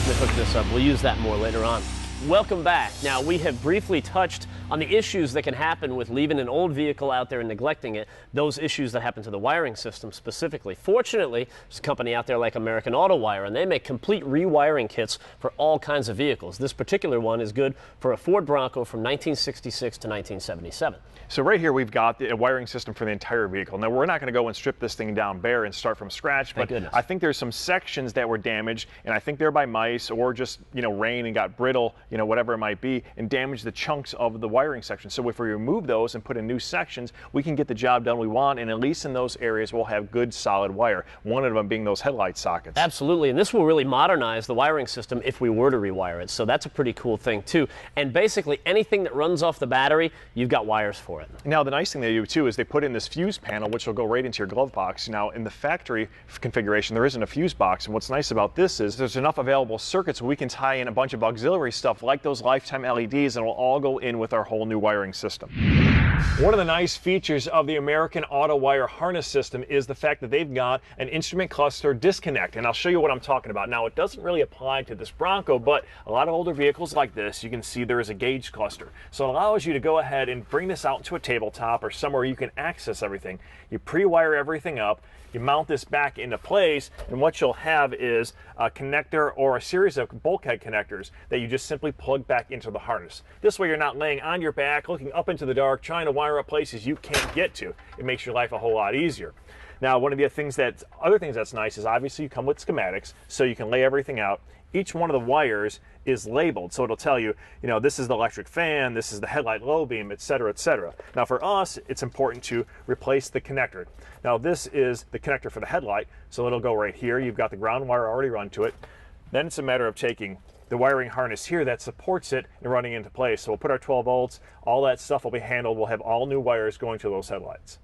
Let me hook this up. We'll use that more later on. Welcome back. Now, we have briefly touched on the issues that can happen with leaving an old vehicle out there and neglecting it, those issues that happen to the wiring system specifically. Fortunately, there's a company out there like American Autowire, and they make complete rewiring kits for all kinds of vehicles. This particular one is good for a Ford Bronco from 1966 to 1977. So right here we've got the wiring system for the entire vehicle. Now we're not going to go and strip this thing down bare and start from scratch, but I think there's some sections that were damaged, and I think they're by mice or just, rain and got brittle, whatever it might be, and damaged the chunks of the wiring section. So if we remove those and put in new sections, we can get the job done we want, and at least in those areas we'll have good solid wire. One of them being those headlight sockets. Absolutely, and this will really modernize the wiring system if we were to rewire it. So that's a pretty cool thing too. And basically anything that runs off the battery, you've got wires for it. Now the nice thing they do too is they put in this fuse panel, which will go right into your glove box. Now in the factory configuration there isn't a fuse box, and what's nice about this is there's enough available circuits where we can tie in a bunch of auxiliary stuff like those lifetime LEDs, and it'll all go in with our whole new wiring system. One of the nice features of the American Autowire harness system is the fact that they've got an instrument cluster disconnect, and I'll show you what I'm talking about. Now it doesn't really apply to this Bronco, but a lot of older vehicles like this, you can see there is a gauge cluster. So it allows you to go ahead and bring this out to a tabletop or somewhere you can access everything. You pre-wire everything up, you mount this back into place, and what you'll have is a connector or a series of bulkhead connectors that you just simply plug back into the harness. This way you're not laying on your back, looking up into the dark, trying to wire up places you can't get to. It makes your life a whole lot easier. Now, one of the other things that's nice is obviously you come with schematics, so you can lay everything out. Each one of the wires is labeled, so it'll tell you, this is the electric fan, this is the headlight low beam, etc., etc. Now for us, it's important to replace the connector. Now this is the connector for the headlight, so it'll go right here. You've got the ground wire already run to it. Then it's a matter of taking the wiring harness here that supports it and running into place. So we'll put our 12 volts, all that stuff will be handled. We'll have all new wires going to those headlights.